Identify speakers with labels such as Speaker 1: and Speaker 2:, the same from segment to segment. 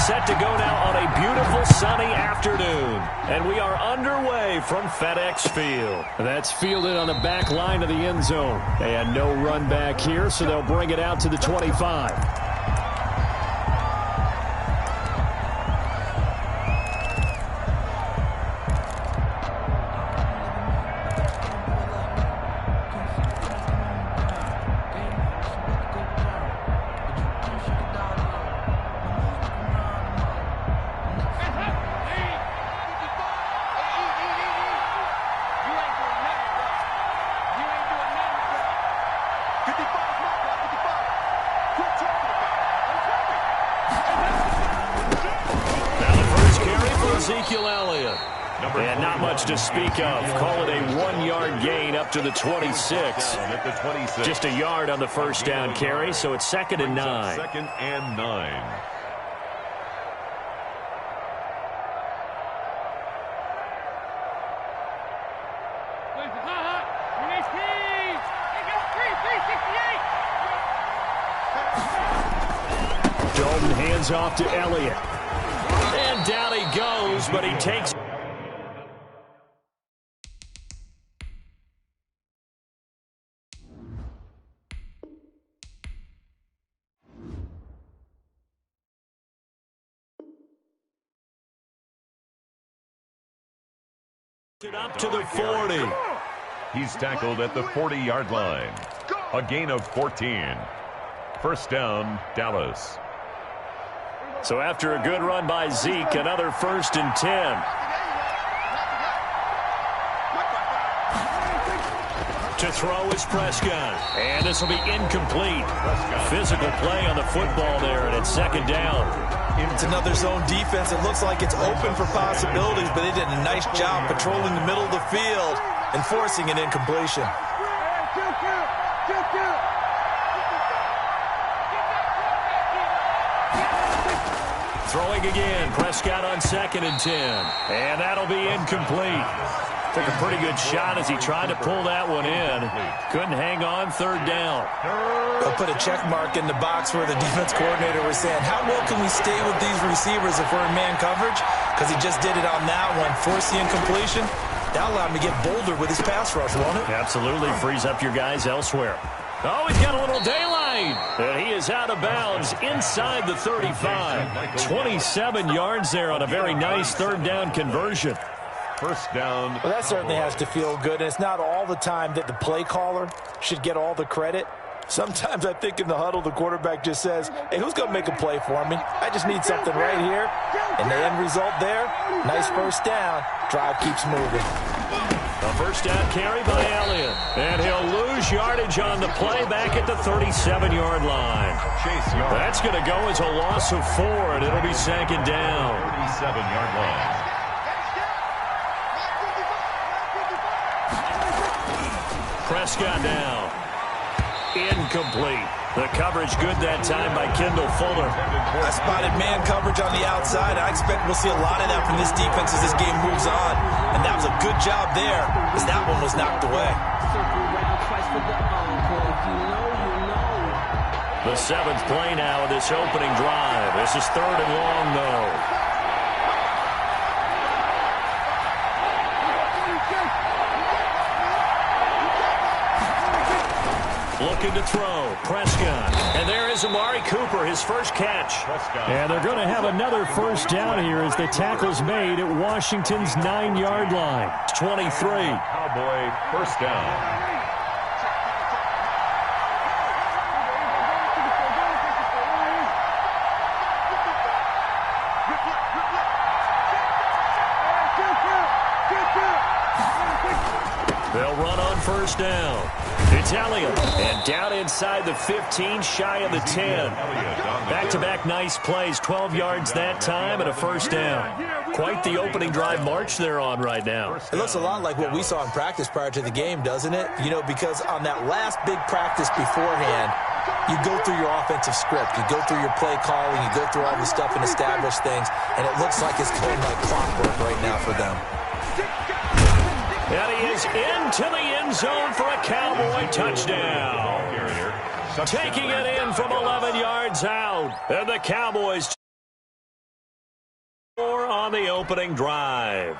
Speaker 1: Set to go now on a beautiful sunny afternoon. And we are underway from FedEx Field. That's fielded on the back line of the end zone. They had no run back here, so they'll bring it out to the 25. And not much to speak of. Call it a 1-yard gain up to the 26. Just a yard on the first down carry, so it's 2nd and 9.
Speaker 2: 2nd and 9.
Speaker 1: Dalton hands off to Elliott. And down he goes, but he takes it up to the 40.
Speaker 2: He's tackled at the 40-yard line. A gain of 14. First down, Dallas.
Speaker 1: So after a good run by Zeke, another 1st and 10. To throw is Prescott. And this will be incomplete. Physical play on the football there, and it's 2nd down.
Speaker 3: It's another zone defense. It looks like it's open for possibilities, but they did a nice job patrolling the middle of the field and forcing an incompletion.
Speaker 1: Throwing again. Prescott on 2nd and 10. And that'll be incomplete. Took a pretty good shot as he tried to pull that one in. Couldn't hang on. 3rd down.
Speaker 3: They'll put a check mark in the box where the defense coordinator was saying, how well can we stay with these receivers if we're in man coverage? Because he just did it on that one. Force the incompletion. That'll allow him to get bolder with his pass rush, won't it?
Speaker 1: Absolutely. Frees up your guys elsewhere. Oh, he's got a little daylight. And he is out of bounds inside the 35. 27 yards there on a very nice 3rd down conversion.
Speaker 2: First down.
Speaker 3: Well, that certainly has to feel good. And it's not all the time that the play caller should get all the credit. Sometimes I think in the huddle, the quarterback just says, hey, who's going to make a play for me? I just need something right here. And the end result there, nice first down. Drive keeps moving.
Speaker 1: A first down carry by Elliott. And he'll lose yardage on the play back at the 37-yard line. That's going to go as a loss of 4, and it'll be 2nd down.
Speaker 2: 37-yard line.
Speaker 1: Prescott now. Incomplete. The coverage good that time by Kendall Fuller.
Speaker 3: I spotted man coverage on the outside. I expect we'll see a lot of that from this defense as this game moves on. And that was a good job there as that one was knocked away.
Speaker 1: The 7th play now of this opening drive. This is 3rd and long, though. Looking to throw. Prescott. And there is Amari Cooper, his first catch. And they're going to have another first down here as the tackle's made at Washington's 9-yard line. 23.
Speaker 2: Cowboy first down.
Speaker 1: They'll run on first down. It's Elliott. And down inside the 15, shy of the 10. Back-to-back nice plays. 12 yards that time and a first down. Quite the opening drive march they're on right now.
Speaker 3: It looks a lot like what we saw in practice prior to the game, doesn't it? You know, because on that last big practice beforehand, you go through your offensive script. You go through your play calling. You go through all the stuff and establish things. And it looks like it's going like clockwork right now for them.
Speaker 1: And he is into the end zone for a Cowboy touchdown. Taking it in from 11 yards out. And the Cowboys On the opening drive.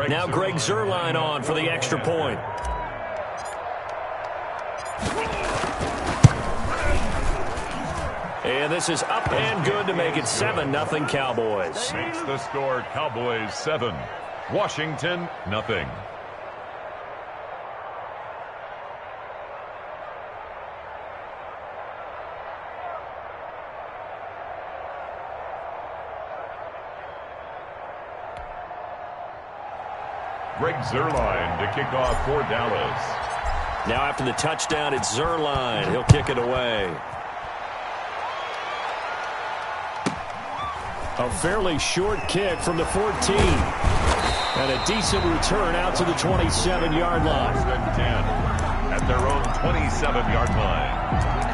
Speaker 1: Now Greg Zuerlein on for the extra point. And this is up and good to make it 7-0 Cowboys.
Speaker 2: Makes the score Cowboys 7, Washington 0. Greg Zuerlein to kick off for Dallas.
Speaker 1: Now after the touchdown, it's Zuerlein. He'll kick it away. A fairly short kick from the 14. And a decent return out to the 27-yard line.
Speaker 2: 10 at their own 27-yard line.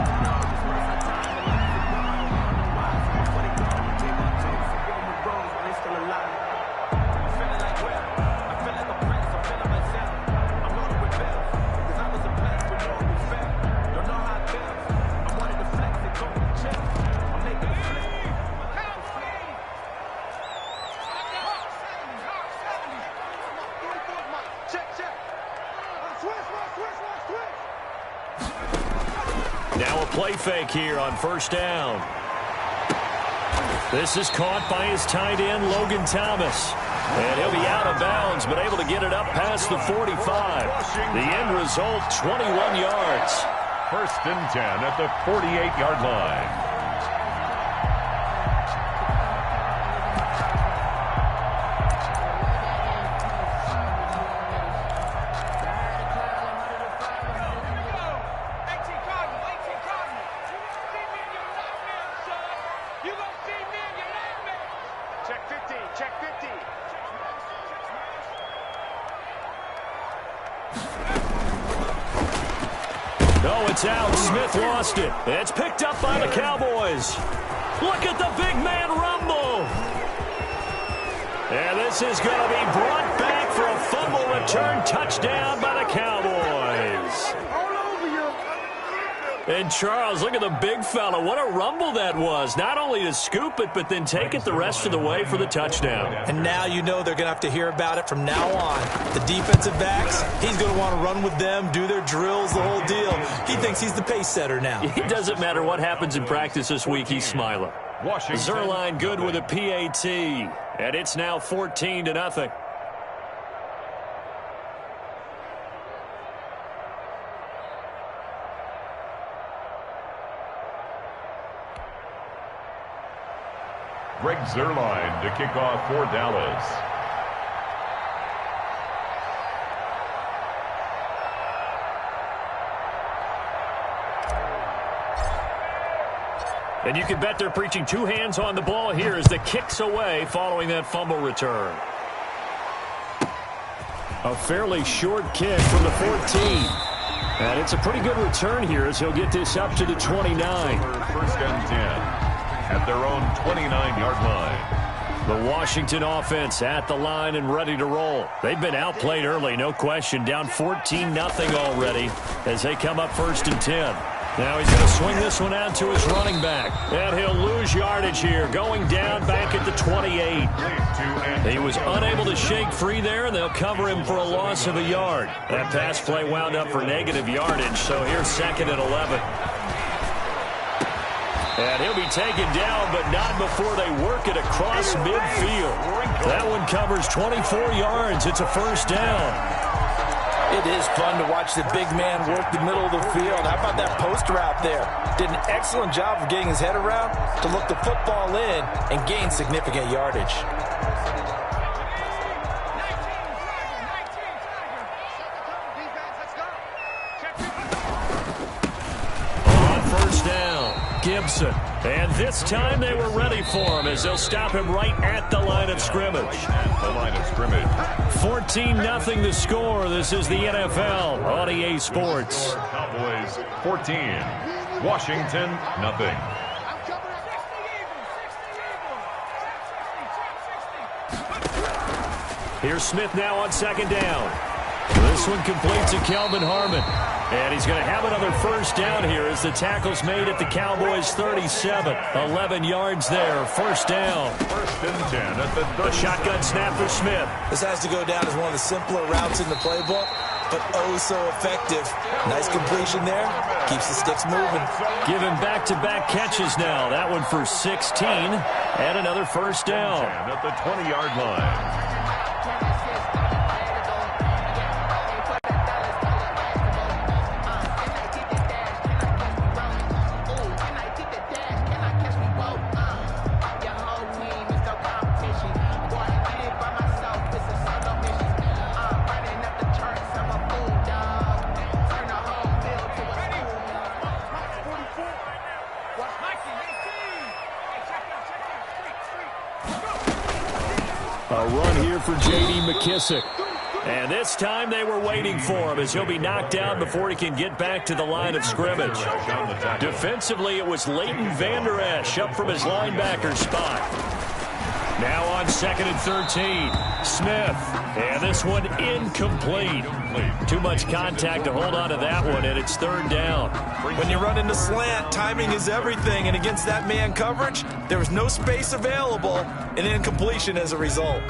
Speaker 1: Now a play fake here on first down. This is caught by his tight end, Logan Thomas. And he'll be out of bounds, but able to get it up past the 45. The end result, 21 yards.
Speaker 2: First and 10 at the 48-yard line.
Speaker 1: Oh, it's out. Smith lost it. It's picked up by the Cowboys. Look at the big man rumble. And this is going to be brought back for a fumble return touchdown by the Cowboys. And Charles, look at the big fella. What a rumble that was. Not only to scoop it, but then take it the rest of the way for the touchdown.
Speaker 3: And now you know they're going to have to hear about it from now on. The defensive backs, he's going to want to run with them, do their drills, the whole deal. He thinks he's the pace setter now.
Speaker 1: It doesn't matter what happens in practice this week, he's smiling. Zuerlein good with a PAT. And it's now 14-0.
Speaker 2: Greg Zuerlein to kick off for Dallas.
Speaker 1: And you can bet they're preaching two hands on the ball here as the kick's away following that fumble return. A fairly short kick from the 14. And it's a pretty good return here as he'll get this up to the 29.
Speaker 2: First and 10. At their own 29-yard line.
Speaker 1: The Washington offense at the line and ready to roll. They've been outplayed early, no question. Down 14-0 already as they come up first and 10. Now he's going to swing this one out to his running back. And he'll lose yardage here, going down back at the 28. He was unable to shake free there, and they'll cover him for a loss of a yard. That pass play wound up for negative yardage, so here's second and 11. And he'll be taken down, but not before they work it across midfield. That one covers 24 yards. It's a first down.
Speaker 3: It is fun to watch the big man work the middle of the field. How about that post route there? Did an excellent job of getting his head around to look the football in and gain significant yardage.
Speaker 1: Gibson. And this time they were ready for him as they'll stop him right at the line of scrimmage. 14-0 the score. This is the NFL on EA Sports.
Speaker 2: Cowboys 14. Washington 0.
Speaker 1: Here's Smith now on second down. This one completes to Kelvin Harmon. And he's going to have another first down here as the tackle's made at the Cowboys' 37. 11 yards there. First down.
Speaker 2: First and 10 at the 30.
Speaker 1: The shotgun snap for Smith.
Speaker 3: This has to go down as one of the simpler routes in the playbook, but oh so effective. Nice completion there. Keeps the sticks moving.
Speaker 1: Given back-to-back catches now. That one for 16 and another first down.
Speaker 2: At the 20-yard line.
Speaker 1: A run here for J.D. McKissick. And this time they were waiting for him as he'll be knocked down before he can get back to the line of scrimmage. Defensively, it was Leighton Vander Esch up from his linebacker spot. Now on 2nd and 13. Smith. And this one incomplete. Too much contact to hold on to that one, and it's 3rd down.
Speaker 3: When you run into slant, timing is everything, and against that man coverage, there was no space available, and incompletion as a result.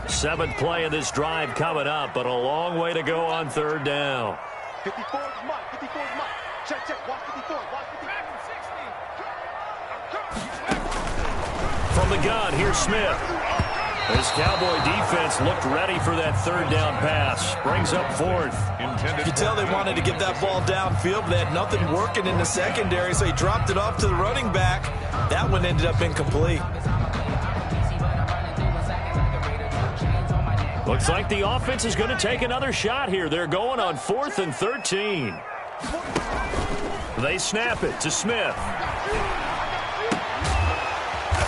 Speaker 1: 7th play of this drive coming up, but a long way to go on 3rd down.
Speaker 4: 54 is mine. 54 is mine. Check, check. Watch 54. Watch 54.
Speaker 1: From the gun, here's Smith. This Cowboy defense looked ready for that 3rd down pass. Brings up 4th.
Speaker 3: You could tell they wanted to get that ball downfield, but they had nothing working in the secondary, so he dropped it off to the running back. That one ended up incomplete.
Speaker 1: Looks like the offense is going to take another shot here. They're going on 4th and 13. They snap it to Smith.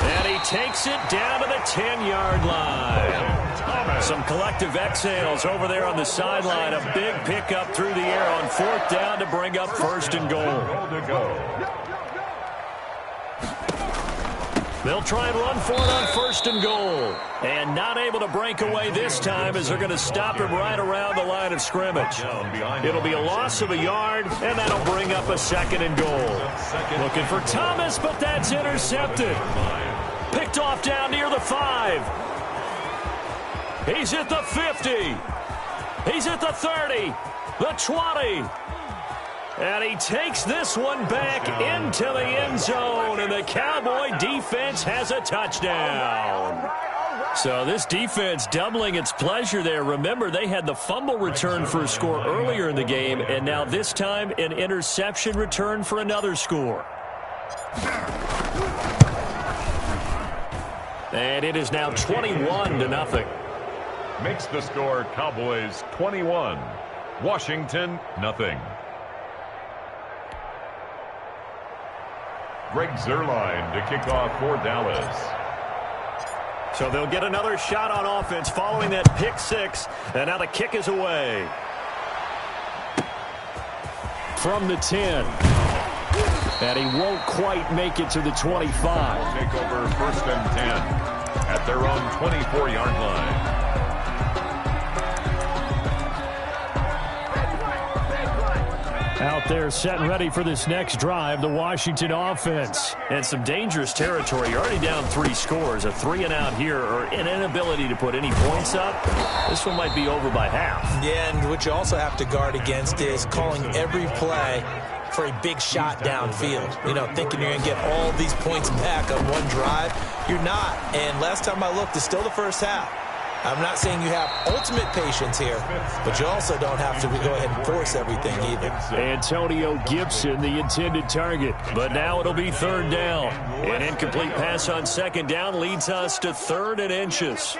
Speaker 1: And he takes it down to the 10-yard line. Some collective exhales over there on the sideline. A big pickup through the air on 4th down to bring up 1st and goal. They'll try and run for it on 1st and goal. And not able to break away this time as they're going to stop him right around the line of scrimmage. It'll be a loss of a yard, and that'll bring up a 2nd and goal. Looking for Thomas, but that's intercepted. Picked off down near the 5. He's at the 50. He's at the 30, the 20. And he takes this one back into the end zone, and the Cowboy defense has a touchdown. So this defense doubling its pleasure there. Remember, they had the fumble return for a score earlier in the game, and now this time an interception return for another score. And it is now 21-0.
Speaker 2: Makes the score Cowboys 21, Washington nothing. Greg Zuerlein to kick off for Dallas.
Speaker 1: So they'll get another shot on offense following that pick 6, and now the kick is away. From the 10. And he won't quite make it to the 25.
Speaker 2: Take over 1st and 10 at their own 24-yard line.
Speaker 1: Out there set and ready for this next drive, the Washington offense. And some dangerous territory. You're already down 3 scores. A 3-and-out here or an inability to put any points up. This one might be over by half.
Speaker 3: Yeah, and what you also have to guard against is calling every play for a big shot downfield. You know, thinking you're going to get all these points back on one drive. You're not. And last time I looked, it's still the first half. I'm not saying you have ultimate patience here, but you also don't have to go ahead and force everything either.
Speaker 1: Antonio Gibson, the intended target. But now it'll be 3rd down. An incomplete pass on 2nd down leads us to 3rd and inches.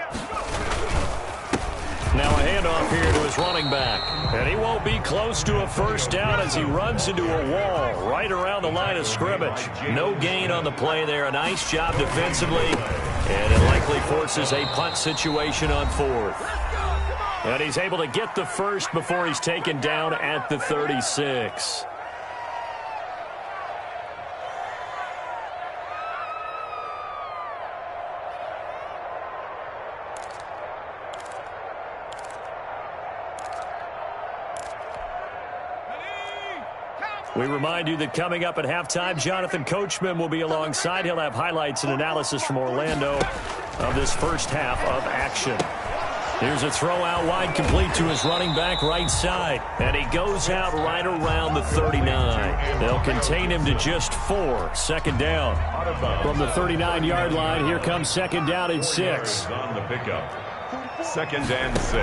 Speaker 1: Now a handoff here to his running back. And he won't be close to a 1st down as he runs into a wall right around the line of scrimmage. No gain on the play there. A nice job defensively. And it likely forces a punt situation on 4th. And he's able to get the 1st before he's taken down at the 36. We remind you that coming up at halftime, Jonathan Coachman will be alongside. He'll have highlights and analysis from Orlando of this first half of action. Here's a throw out wide, complete to his running back right side. And he goes out right around the 39. They'll contain him to just 4. Second down. From the 39-yard line, here comes second down and 6.
Speaker 2: On the pickup. Second and 6.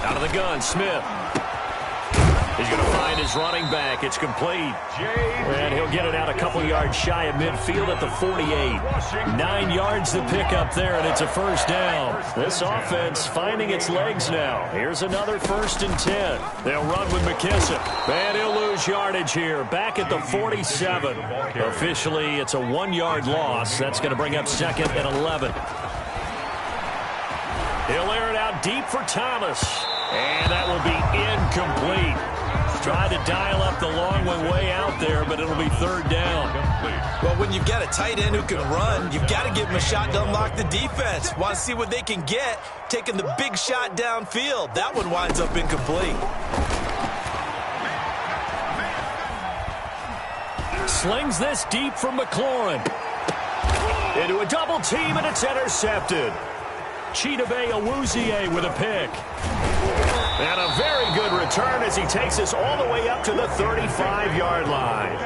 Speaker 1: Out of the gun, Smith. He's going to find his running back. It's complete. And he'll get it out a couple yards shy of midfield at the 48. 9 yards to pick up there, and it's a first down. This offense finding its legs now. Here's another 1st and 10. They'll run with McKissick. And he'll lose yardage here. Back at the 47. Officially, it's a 1-yard loss. That's going to bring up second and 11. He'll air it out deep for Thomas. And that will be incomplete. Tried to dial up the long one way out there, but it'll be third down.
Speaker 3: Well, when you've got a tight end who can run, you've got to give him a shot to unlock the defense. Want to see what they can get, taking the big shot downfield. That one winds up incomplete.
Speaker 1: Slings this deep from McLaurin. Into a double team, and it's intercepted. Chidobe Awuzie with a pick. And a very good return as he takes us all the way up to the 35-yard line.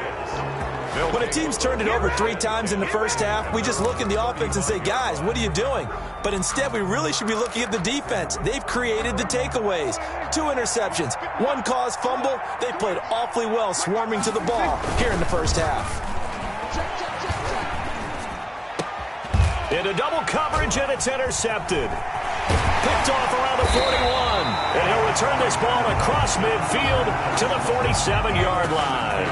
Speaker 3: When a team's turned it over 3 times in the first half, we just look at the offense and say, guys, what are you doing? But instead, we really should be looking at the defense. They've created the takeaways. 2 interceptions, 1 caused fumble. They played awfully well swarming to the ball here in the first half.
Speaker 1: Into double coverage, and it's intercepted. Picked off around the 41. And he'll return this ball across midfield to the 47-yard line.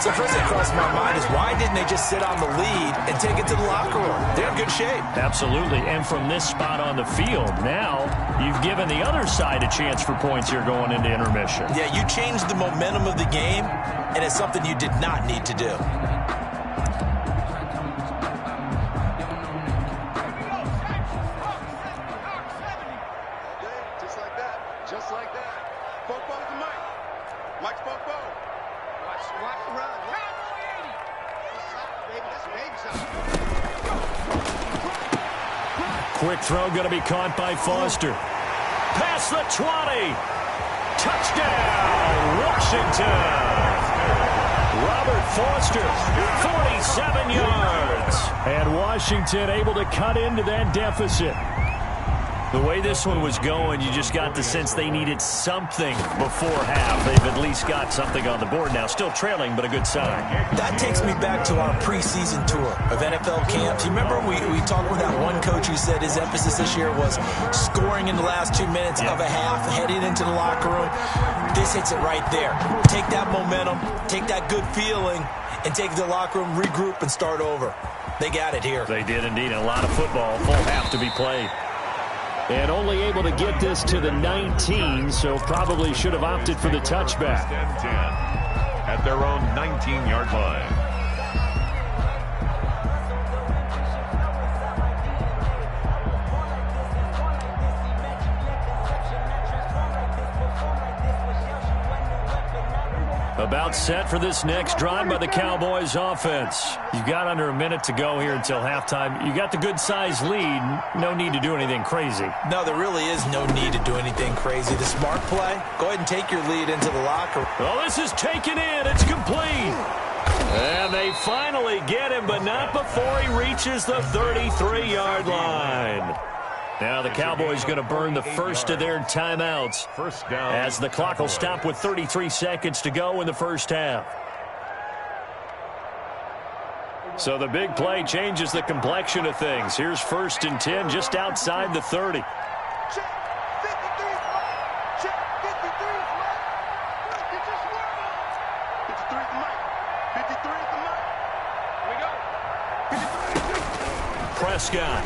Speaker 3: So first thing crossed my mind is why didn't they just sit on the lead and take it to the locker room? They're in good shape.
Speaker 1: Absolutely. And from this spot on the field, now you've given the other side a chance for points here going into intermission.
Speaker 3: Yeah, you changed the momentum of the game, and it's something you did not need to do.
Speaker 1: Quick throw going to be caught by Foster. Past the 20. Touchdown, Washington. Robert Foster, 47 yards. And Washington able to cut into that deficit. The way this one was going, you just got the sense they needed something before half. They've at least got something on the board now. Still trailing, but a good sign.
Speaker 3: That takes me back to our preseason tour of NFL camps. You remember we talked with that one coach who said his emphasis this year was scoring in the last 2 minutes of a half, heading into the locker room. This hits it right there. Take that momentum, take that good feeling, and take it to the locker room, regroup, and start over. They got it here.
Speaker 1: They did indeed. A lot of football, full half to be played. And only able to get this to the 19, so probably should have opted for the touchback.
Speaker 2: 10 at their own 19-yard line.
Speaker 1: About set for this next drive by the Cowboys offense. You've got under a minute to go here until halftime. You got the good-sized lead. No need to do anything crazy.
Speaker 3: No, there really is no need to do anything crazy. The smart play, go ahead and take your lead into the locker room.
Speaker 1: Well, this is taken in. It's complete. And they finally get him, but not before he reaches the 33-yard line. Now the Cowboys going to burn the first of their timeouts
Speaker 2: First down
Speaker 1: as the clock will stop with 33 seconds to go in the first half. So the big play changes the complexion of things. Here's 1st and 10 just outside the 30.
Speaker 4: Check. 53 is Mike. Check. 53 is Mike. You just won. 53 is Mike. 53 is the Mike. Here we go.
Speaker 1: Prescott.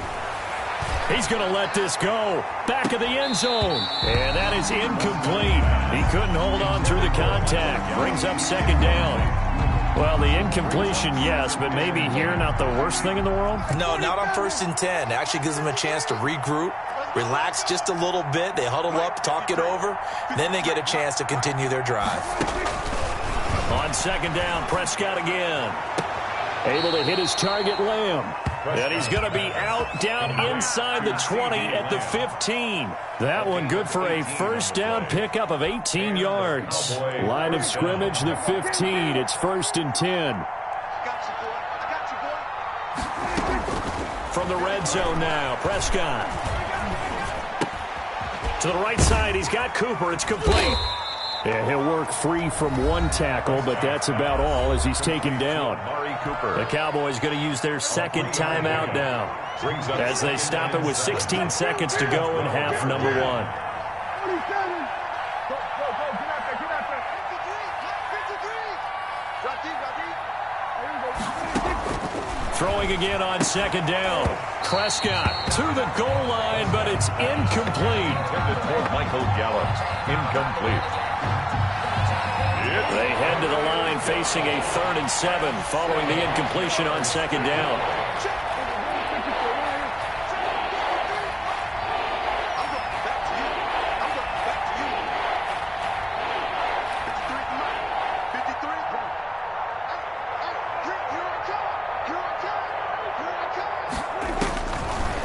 Speaker 1: He's going to let this go. Back of the end zone. And that is incomplete. He couldn't hold on through the contact. Brings up second down. Well, the incompletion, yes, but maybe here not the worst thing in the world?
Speaker 3: No, not on 1st and 10. It actually gives them a chance to regroup, relax just a little bit. They huddle up, talk it over. Then they get a chance to continue their drive.
Speaker 1: On second down, Prescott again. Able to hit his target, Lamb. And he's going to be out down inside the 20 at the 15. That one good for a first down pickup of 18 yards. Line of scrimmage, the 15. It's 1st and 10. From the red zone now, Prescott. To the right side, he's got Cooper. It's complete. Yeah, he'll work free from one tackle, but that's about all as he's taken down. The Cowboys going to use their second timeout now as they stop it with 16 seconds to go in half number 1. Throwing again on second down. Prescott to the goal line, but it's incomplete.
Speaker 2: Michael Gallup, incomplete.
Speaker 1: They head to the line facing a 3rd and 7 following the incompletion on second down.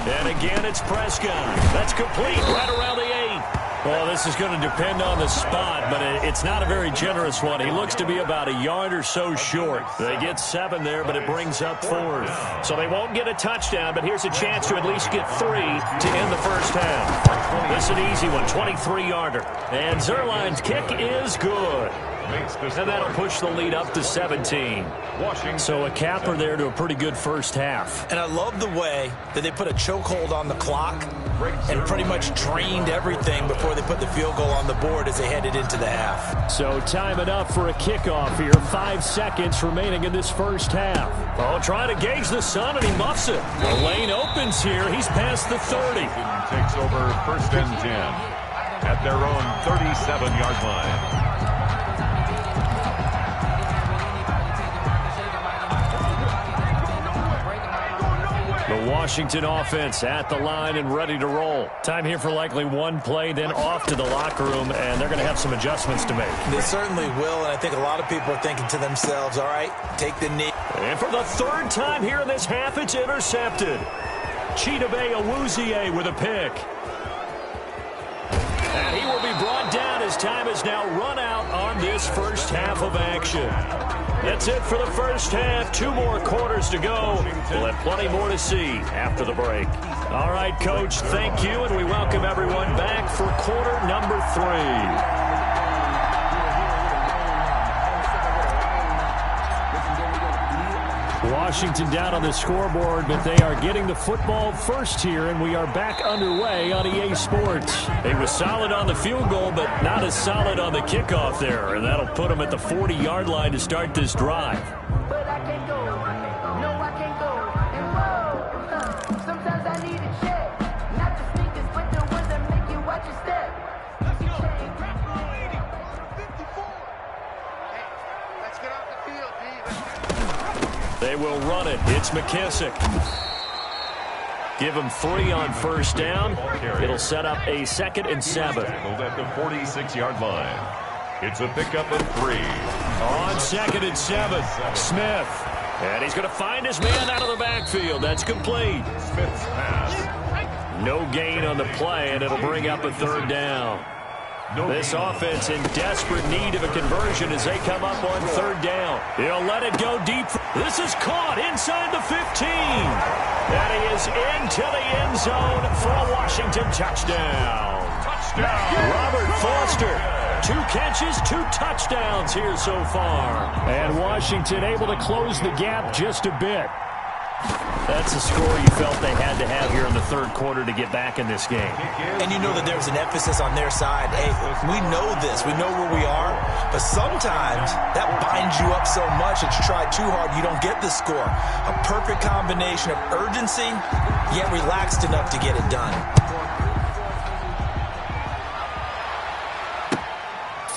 Speaker 1: And again, it's Prescott. That's complete right around the 8. Well, this is going to depend on the spot, but it's not a very generous one. He looks to be about a yard or so short. They get 7 there, but it brings up 4th. So they won't get a touchdown, but here's a chance to at least get 3 to end the first half. This is an easy one, 23-yarder. And Zerline's kick is good. And that'll push the lead up to 17. So a capper there to a pretty good first half.
Speaker 3: And I love the way that they put a chokehold on the clock and pretty much drained everything before they put the field goal on the board as they headed into the half.
Speaker 1: So time it up for a kickoff here. 5 seconds remaining in this first half. Oh, trying to gauge the sun, and he muffs it. The lane opens here. He's past the 30.
Speaker 2: Takes over 1st and 10 at their own 37-yard line.
Speaker 1: The Washington offense at the line and ready to roll. Time here for likely one play, then off to the locker room, and they're going to have some adjustments to make.
Speaker 3: They certainly will, and I think a lot of people are thinking to themselves, all right, take the knee.
Speaker 1: And for the 3rd time here in this half, it's intercepted. Chidobe Awuzie with a pick. And he will be brought down as time has now run out on this first half of action. That's it for the first half. 2 more quarters to go. We'll have plenty more to see after the break. All right, Coach, thank you, and we welcome everyone back for quarter number 3. Washington down on the scoreboard, but they are getting the football first here, and we are back underway on EA Sports. They were solid on the field goal, but not as solid on the kickoff there, and that'll put them at the 40-yard line to start this drive.
Speaker 5: But I can't go. No, I can't go. And whoa, sometimes I need a check. Not the sneakers, but the ones that make you watch your step.
Speaker 4: Let's go. 54. Hey, let's get off the field, D.
Speaker 1: They will run it. It's McKissick. Give him 3 on first down. It'll set up a 2nd and 7.
Speaker 2: At the 46-yard line. It's a pickup of 3.
Speaker 1: On 2nd and 7, Smith. And he's going to find his man out of the backfield. That's complete.
Speaker 2: Smith's pass.
Speaker 1: No gain on the play, and it'll bring up a 3rd down. This offense in desperate need of a conversion as they come up on 3rd down. He'll let it go deep. This is caught inside the 15. And he is into the end zone for a Washington touchdown. Robert Foster. 2 catches, 2 touchdowns here so far. And Washington able to close the gap just a bit. That's a score you felt they had to have here in the 3rd quarter to get back in this game.
Speaker 3: And you know that there's an emphasis on their side. Hey, we know this. We know where we are. But sometimes that binds you up so much that you try too hard, you don't get the score. A perfect combination of urgency, yet relaxed enough to get it done.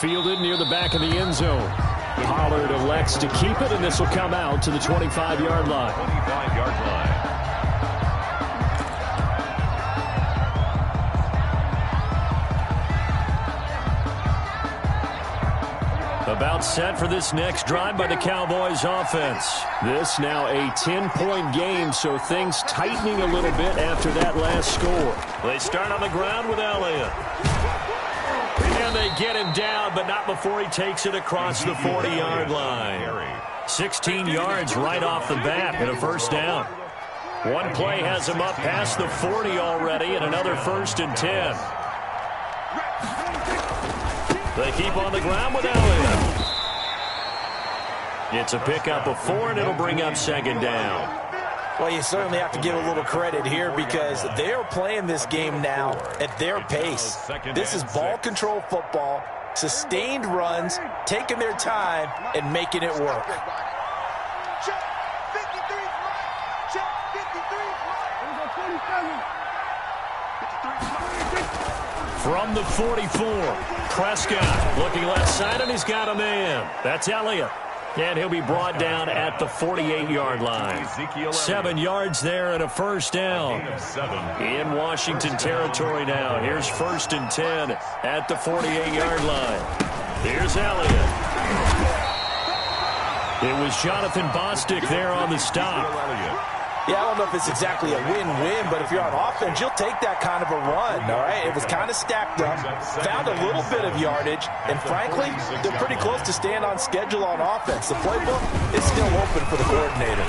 Speaker 1: Fielded near the back of the end zone. Pollard elects to keep it, and this will come out to the 25-yard line.
Speaker 2: 25-yard line.
Speaker 1: A About set for this next drive by the Cowboys offense. This now a 10-point game, so things tightening a little bit after that last score. They start on the ground with Elliott. And they get him down, but not before he takes it across the 40-yard line. 16 yards right off the bat and a first down. One play has him up past the 40 already, and another 1st and 10. They keep on the ground with Elliott. It's a pickup of 4, and it'll bring up 2nd down.
Speaker 3: Well, you certainly have to give a little credit here because they're playing this game now at their pace. This is ball control football, sustained runs, taking their time, and making it work.
Speaker 4: Check 53 flag. Check 53 flag. 53 flag.
Speaker 1: From the 44, Prescott looking left side, and he's got a man. That's Elliott. And he'll be brought down at the 48-yard line. 7 yards there and a first down. In Washington territory now. Here's 1st and 10 at the 48-yard line. Here's Elliott. It was Jonathan Bostic there on the stop.
Speaker 3: Yeah, I don't know if it's exactly a win-win, but if you're on offense, you'll take that kind of a run, all right? It was kind of stacked up, found a little bit of yardage, and frankly, they're pretty close to staying on schedule on offense. The playbook is still open for the coordinator.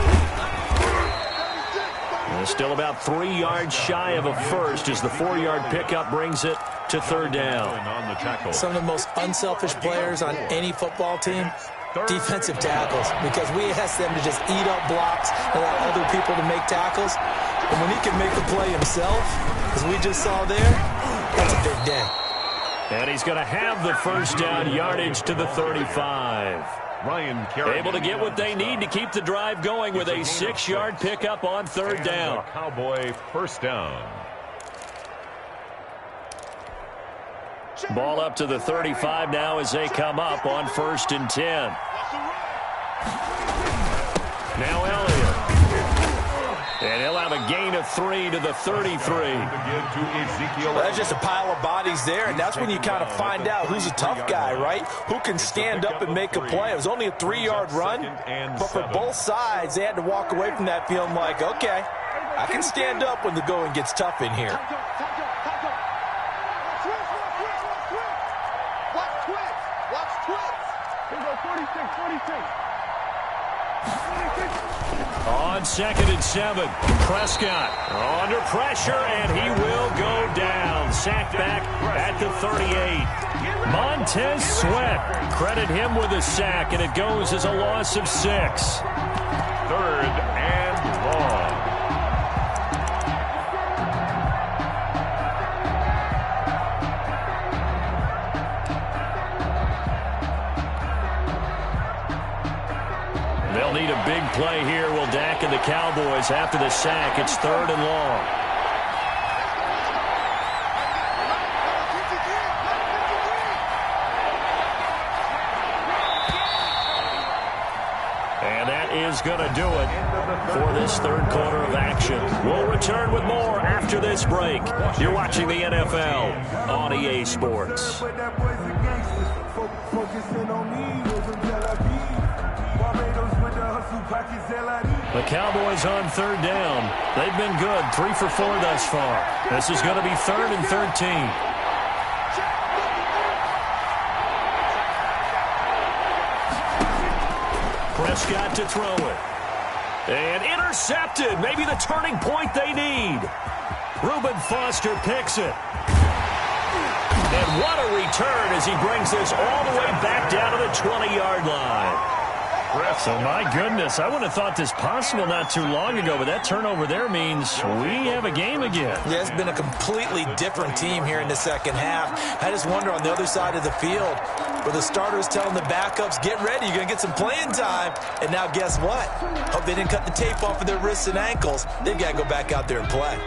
Speaker 1: They're still about 3 yards shy of a first as the 4-yard pickup brings it to 3rd down.
Speaker 3: Some of the most unselfish players on any football team, defensive tackles, because we ask them to just eat up blocks and allow other people to make tackles. And when he can make the play himself, as we just saw there, that's a big day.
Speaker 1: And he's going to have the first down, yardage to the 35. Able to get what they need to keep the drive going with a 6-yard pickup on 3rd down.
Speaker 2: Cowboy first down.
Speaker 1: Ball up to the 35 now as they come up on 1st and 10. Now Elliott. And he'll have a gain of 3 to the 33.
Speaker 3: Well, that's just a pile of bodies there, and that's when you kind of find out who's a tough guy, right? Who can stand up and make a play. It was only a 3-yard run, but for both sides, they had to walk away from that feeling like, okay, I can stand up when the going gets tough in here.
Speaker 1: On 2nd and 7, Prescott under pressure, and he will go down. Sacked back at the 38. Montez Sweat, credit him with a sack, and it goes as a loss of 6.
Speaker 2: 3rd and long.
Speaker 1: They'll need a big play here. Will Dak and the Cowboys after the sack. It's 3rd and long. And that is going to do it for this 3rd quarter of action. We'll return with more after this break. You're watching the NFL on EA Sports. The Cowboys on 3rd down. They've been good, 3 for 4 thus far. This is going to be 3rd and 13. Prescott to throw it. And intercepted. Maybe the turning point they need. Reuben Foster picks it. And what a return as he brings this all the way back down to the 20-yard line. So, my goodness, I wouldn't have thought this possible not too long ago, but that turnover there means we have a game again.
Speaker 3: Yeah, it's been a completely different team here in the second half. I just wonder on the other side of the field where the starters telling the backups, get ready, you're going to get some playing time. And now guess what? Hope they didn't cut the tape off of their wrists and ankles. They've got to go back out there and play.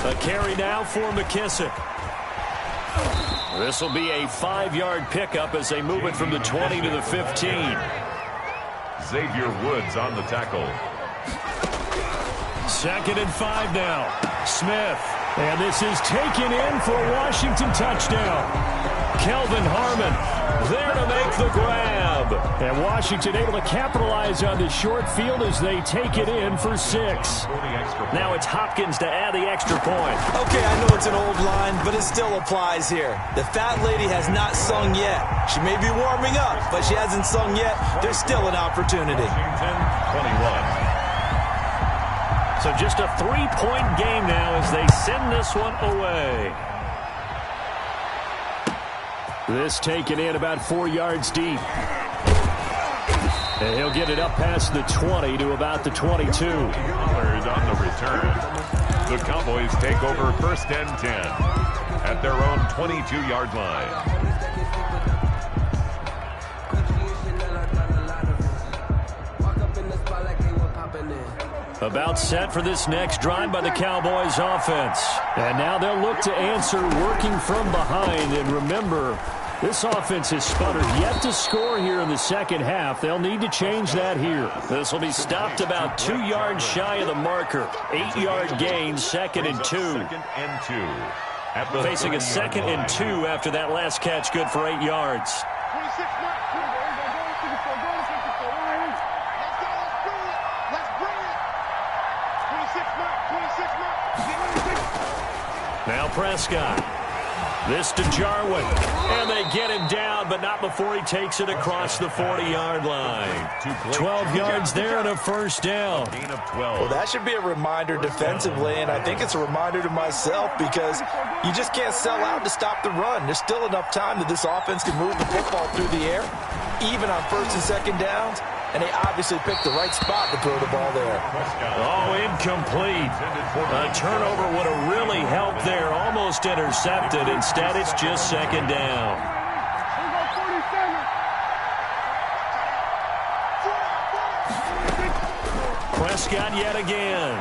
Speaker 1: A carry now for McKissick. This will be a 5-yard pickup as they move it from the 20 to the 15.
Speaker 2: Xavier Woods on the tackle.
Speaker 1: 2nd and 5 now. Smith. And this is taken in for a Washington touchdown. Kelvin Harmon there to make the grab. And Washington able to capitalize on the short field as they take it in for 6. Now it's Hopkins to add the extra point.
Speaker 6: Okay, I know it's an old line, but it still applies here. The fat lady has not sung yet. She may be warming up, but she hasn't sung yet. There's still an opportunity.
Speaker 2: Washington, 21.
Speaker 1: So just a 3-point game now as they send this one away. This taken in about 4 yards deep. And he'll get it up past the 20 to about the 22.
Speaker 2: Pollard on the return. The Cowboys take over 1st and 10 at their own 22-yard line.
Speaker 1: About set for this next drive by the Cowboys offense. And now they'll look to answer working from behind. And remember, this offense has sputtered yet to score here in the second half. They'll need to change that here. This will be stopped about 2 yards shy of the marker. 8-yard gain, 2nd and 2.
Speaker 2: 2nd and 2.
Speaker 1: Facing a 2nd and 2 after that last catch, good for 8 yards.
Speaker 4: 26 mark. Let's bring it. 26 mark. 26 mark.
Speaker 1: Now Prescott. This to Jarwin. And they get him down, but not before he takes it across the 40-yard line. 12 yards there and a 1st down.
Speaker 2: Gain of 12.
Speaker 3: Well, that should be a reminder defensively, and I think it's a reminder to myself because you just can't sell out to stop the run. There's still enough time that this offense can move the football through the air, even on 1st and 2nd downs, and they obviously picked the right spot to throw the ball there.
Speaker 1: Oh, incomplete. A turnover would have really helped there. Almost intercepted. Instead, it's just 2nd down. Prescott yet again.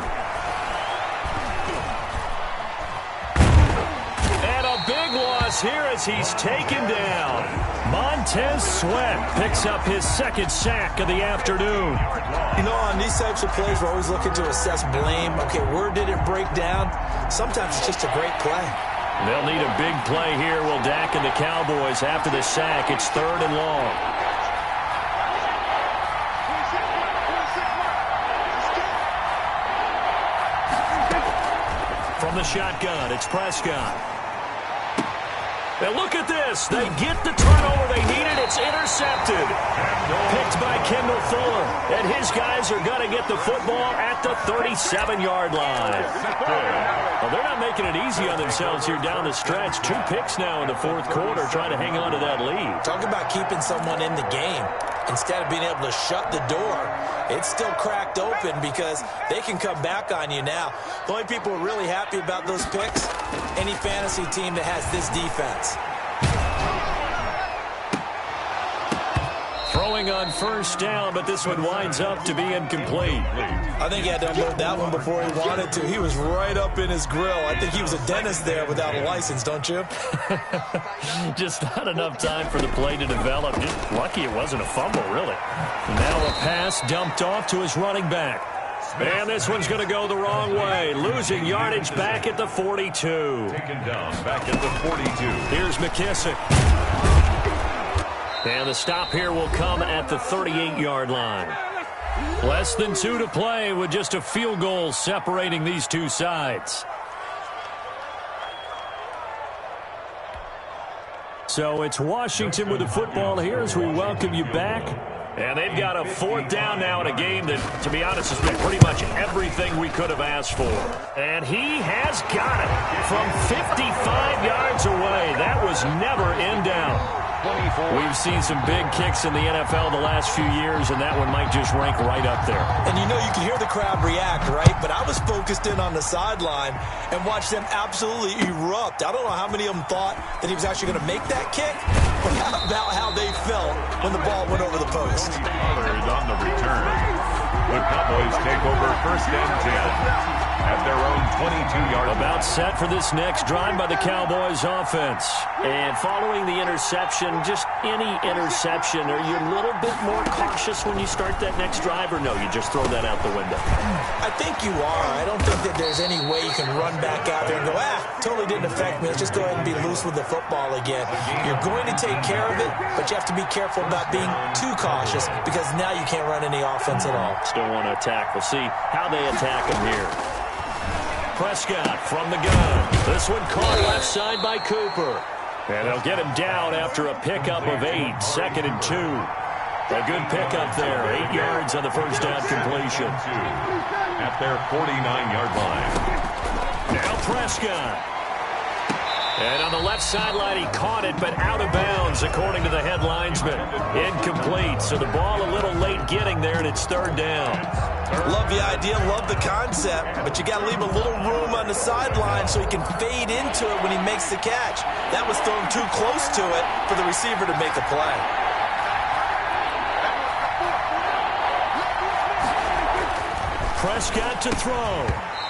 Speaker 1: And a big loss here as he's taken down. Montez Sweat picks up his 2nd sack of the afternoon.
Speaker 6: You know, on these types of plays, we're always looking to assess blame. Okay, where did it break down? Sometimes it's just a great play.
Speaker 1: They'll need a big play here, will Dak and the Cowboys after the sack. It's 3rd and long. From the shotgun, it's Prescott. Now look at this. They get the turnover they needed. It's intercepted. Picked by Kendall Fuller. And his guys are going to get the football at the 37-yard line. Well, they're not making it easy on themselves here down the stretch. 2 picks now in the 4th quarter trying to hang on to that lead.
Speaker 6: Talk about keeping someone in the game. Instead of being able to shut the door, it's still cracked open because they can come back on you now. The only people who are really happy about those picks, any fantasy team that has this defense.
Speaker 1: Throwing on 1st down, but this one winds up to be incomplete.
Speaker 6: I think he had to unload that one before he wanted to. He was right up in his grill. I think he was a dentist there without a license, don't you?
Speaker 1: Just not enough time for the play to develop. Just lucky it wasn't a fumble, really. Now a pass dumped off to his running back. And this one's going to go the wrong way. Losing yardage back at the 42.
Speaker 2: Taken down back at the 42.
Speaker 1: Here's McKissick. And the stop here will come at the 38-yard line. Less than 2 to play with just a field goal separating these two sides. So it's Washington with the football here as we welcome you back. And they've got a 4th down now in a game that, to be honest, has been pretty much everything we could have asked for. And he has got it from 55 yards away. That was never in doubt. We've seen some big kicks in the NFL the last few years, and that one might just rank right up there.
Speaker 6: And you know, you can hear the crowd react, right? But I was focused in on the sideline and watched them absolutely erupt. I don't know how many of them thought that he was actually going to make that kick, but how about how they felt when the ball went over the post.
Speaker 2: Pollard on the return. The Cowboys take over 1st and 10 at their own 22-yard line.
Speaker 1: About timeout set for this next drive by the Cowboys offense. And following the interception, just any interception, are you a little bit more cautious when you start that next drive, or no, you just throw that out the window?
Speaker 6: I think you are. I don't think that there's any way you can run back out there and go, totally didn't affect me. Let's just go ahead and be loose with the football again. You're going to take care of it, but you have to be careful about being too cautious because now you can't run any offense at all.
Speaker 1: Still want to attack. We'll see how they attack him here. Prescott from the gun. This one caught left side by Cooper. And they'll get him down after a pickup of 8, 2nd and 2. A good pickup there, 8 yards on the first down completion.
Speaker 2: At their 49-yard line.
Speaker 1: Now Prescott. And on the left sideline, he caught it, but out of bounds, according to the head linesman. Incomplete, so the ball a little late getting there, and it's 3rd down.
Speaker 6: Love the idea, love the concept, but you got to leave a little room on the sideline so he can fade into it when he makes the catch. That was thrown too close to it for the receiver to make a play.
Speaker 1: Prescott to throw.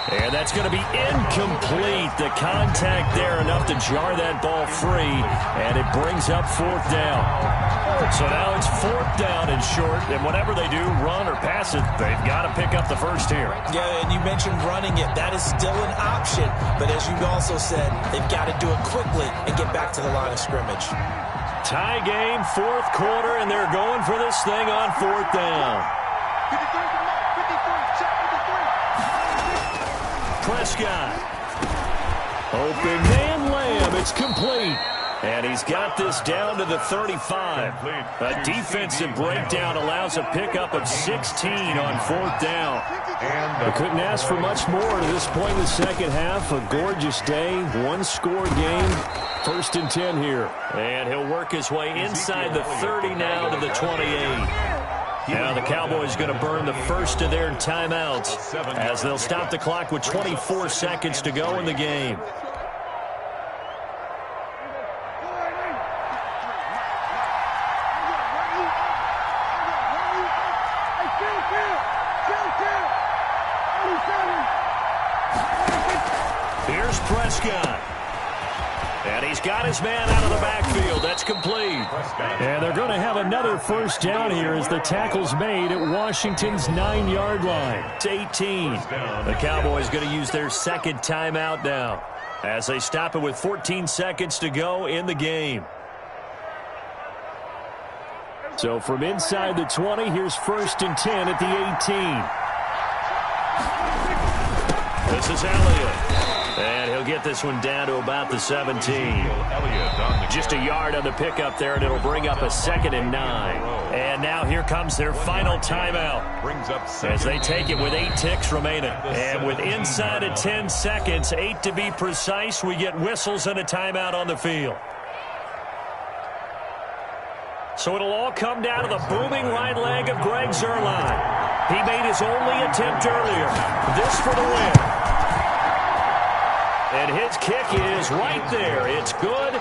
Speaker 1: And that's going to be incomplete. The contact there enough to jar that ball free, and it brings up 4th down. So now it's 4th down and short, and whatever they do, run or pass it, they've got to pick up the first here.
Speaker 6: Yeah, and you mentioned running it. That is still an option, but as you also said, they've got to do it quickly and get back to the line of scrimmage.
Speaker 1: Tie game, 4th quarter, and they're going for this thing on 4th down. Prescott. Open man Lamb. It's complete. And he's got this down to the 35. A defensive breakdown allows a pickup of 16 on 4th down. They couldn't ask for much more to this point in the second half. A gorgeous day, 1-score game. 1st and 10 here. And he'll work his way inside the 30 now to the 28. Now the Cowboys going to burn the first of their timeouts as they'll stop the clock with 24 seconds to go in the game. Here's Prescott. And he's got his man out of the backfield. That's complete. And they're going to have another first down here as the tackle's made at Washington's 9-yard line. It's 18. The Cowboys going to use their second timeout now as they stop it with 14 seconds to go in the game. So from inside the 20, here's 1st and 10 at the 18. This is Elliott. And he'll get this one down to about the 17. Just a yard on the pickup there, and it'll bring up a 2nd and 9. And now here comes their final timeout as they take it with 8 ticks remaining. And with inside of 10 seconds, 8 to be precise, we get whistles and a timeout on the field. So it'll all come down to the booming right leg of Greg Zuerlein. He made his only attempt earlier. This for the win. And his kick is right there. It's good.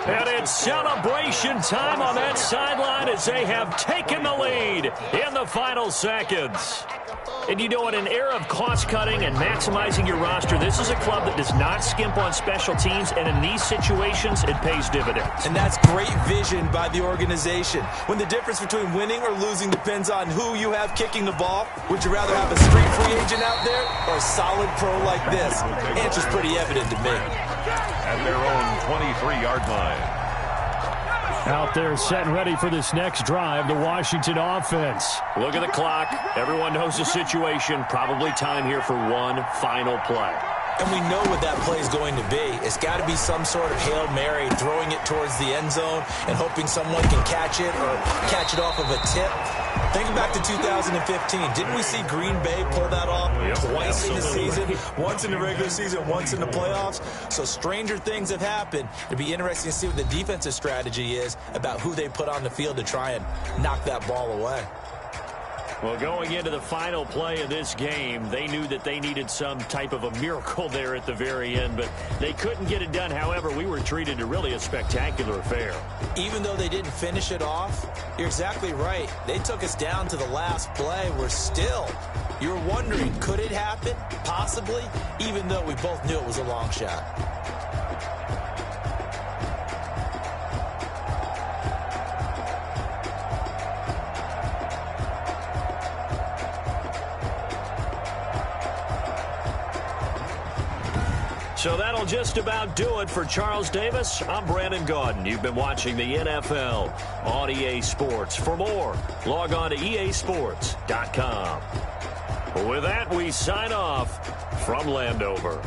Speaker 1: And it's celebration time on that sideline as they have taken the lead in the final seconds. And you know, in an era of cost-cutting and maximizing your roster, this is a club that does not skimp on special teams, and in these situations, it pays dividends.
Speaker 6: And that's great vision by the organization. When the difference between winning or losing depends on who you have kicking the ball, would you rather have a street free agent out there or a solid pro like this? Answer's pretty evident to me.
Speaker 2: At their own 23-yard line.
Speaker 1: Out there set and ready for this next drive, the Washington offense. Look at the clock. Everyone knows the situation. Probably time here for one final play.
Speaker 6: And we know what that play is going to be. It's got to be some sort of Hail Mary, throwing it towards the end zone and hoping someone can catch it or catch it off of a tip. Think back to 2015. Didn't we see Green Bay pull that off twice in the season? Once in the regular season, once in the playoffs. So stranger things have happened. It'd be interesting to see what the defensive strategy is about who they put on the field to try and knock that ball away.
Speaker 1: Well, going into the final play of this game, they knew that they needed some type of a miracle there at the very end, but they couldn't get it done. However, we were treated to really a spectacular affair.
Speaker 6: Even though they didn't finish it off, you're exactly right. They took us down to the last play. We're still, You're wondering, could it happen? Possibly, even though we both knew it was a long shot.
Speaker 1: So that'll just about do it for Charles Davis. I'm Brandon Gaudin. You've been watching the NFL on EA Sports. For more, log on to easports.com. With that, we sign off from Landover.